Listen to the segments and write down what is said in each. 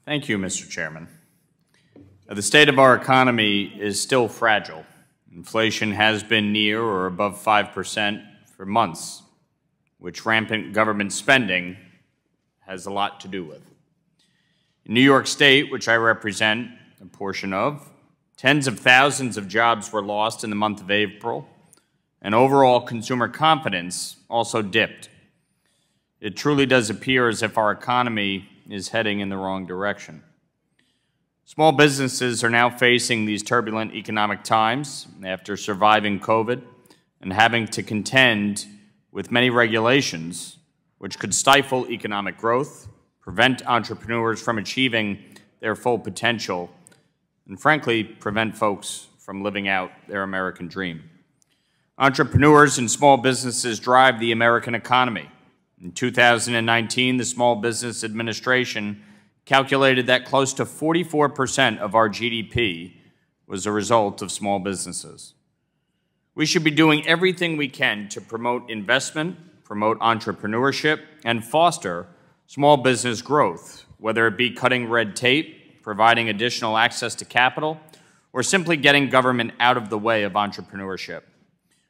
Thank you, Mr. Chairman. The state of our economy is still fragile. Inflation has been near or above 5% for months, which rampant government spending has a lot to do with. In New York State, which I represent a portion of, tens of thousands of jobs were lost in the month of April, and overall consumer confidence also dipped. It truly does appear as if our economy is heading in the wrong direction. Small businesses are now facing these turbulent economic times after surviving COVID and having to contend with many regulations which could stifle economic growth, prevent entrepreneurs from achieving their full potential, and frankly, prevent folks from living out their American dream. Entrepreneurs and small businesses drive the American economy. In 2019, the Small Business Administration calculated that close to 44% of our GDP was a result of small businesses. We should be doing everything we can to promote investment, promote entrepreneurship, and foster small business growth, whether it be cutting red tape, providing additional access to capital, or simply getting government out of the way of entrepreneurship.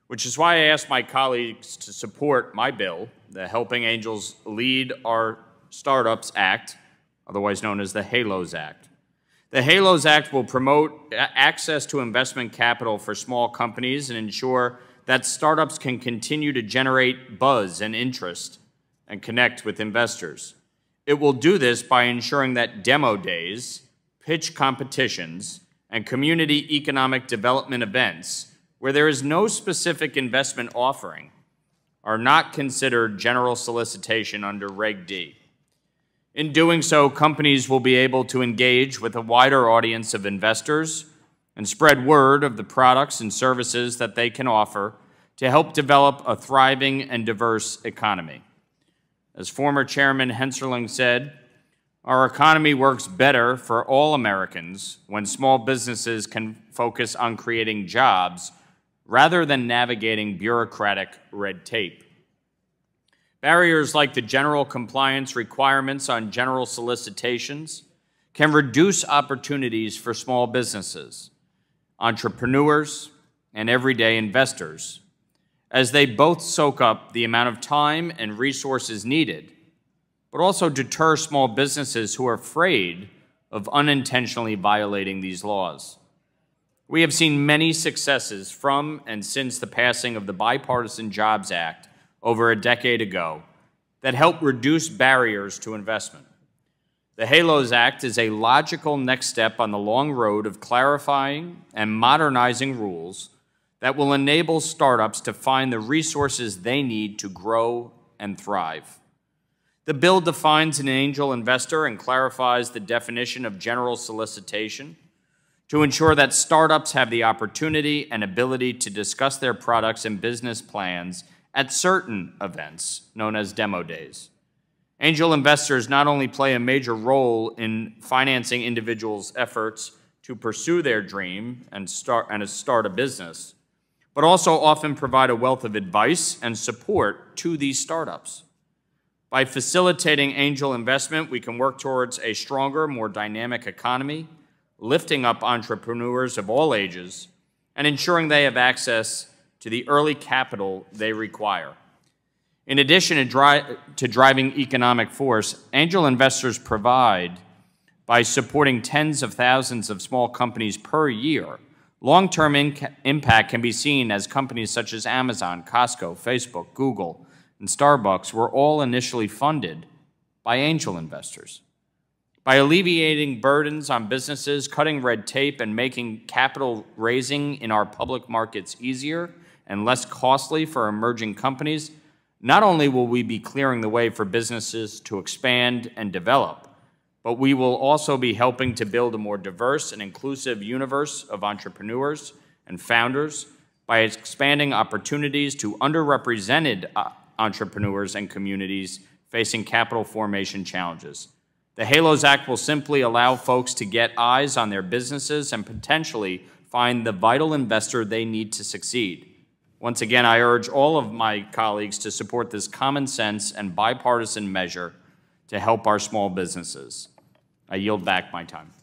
Which is why I asked my colleagues to support my bill, the Helping Angels Lead Our Startups Act, otherwise known as the HALOS Act. The HALOS Act will promote access to investment capital for small companies and ensure that startups can continue to generate buzz and interest and connect with investors. It will do this by ensuring that demo days, pitch competitions, and community economic development events where there is no specific investment offering are not considered general solicitation under Reg D. In doing so, companies will be able to engage with a wider audience of investors and spread word of the products and services that they can offer to help develop a thriving and diverse economy. As former Chairman Hensarling said, our economy works better for all Americans when small businesses can focus on creating jobs rather than navigating bureaucratic red tape. Barriers like the general compliance requirements on general solicitations can reduce opportunities for small businesses, entrepreneurs, and everyday investors, as they both soak up the amount of time and resources needed, but also deter small businesses who are afraid of unintentionally violating these laws. We have seen many successes from and since the passing of the Bipartisan Jobs Act over a decade ago that help reduce barriers to investment. The HALOS Act is a logical next step on the long road of clarifying and modernizing rules that will enable startups to find the resources they need to grow and thrive. The bill defines an angel investor and clarifies the definition of general solicitation to ensure that startups have the opportunity and ability to discuss their products and business plans at certain events known as demo days. Angel investors not only play a major role in financing individuals' efforts to pursue their dream and start a business, but also often provide a wealth of advice and support to these startups. By facilitating angel investment, we can work towards a stronger, more dynamic economy, lifting up entrepreneurs of all ages, and ensuring they have access to the early capital they require. In addition to driving economic force, angel investors provide, by supporting tens of thousands of small companies per year, long-term impact can be seen as companies such as Amazon, Costco, Facebook, Google, and Starbucks were all initially funded by angel investors. By alleviating burdens on businesses, cutting red tape, and making capital raising in our public markets easier and less costly for emerging companies, not only will we be clearing the way for businesses to expand and develop, but we will also be helping to build a more diverse and inclusive universe of entrepreneurs and founders by expanding opportunities to underrepresented entrepreneurs and communities facing capital formation challenges. The HALOS Act will simply allow folks to get eyes on their businesses and potentially find the vital investor they need to succeed. Once again, I urge all of my colleagues to support this common sense and bipartisan measure to help our small businesses. I yield back my time.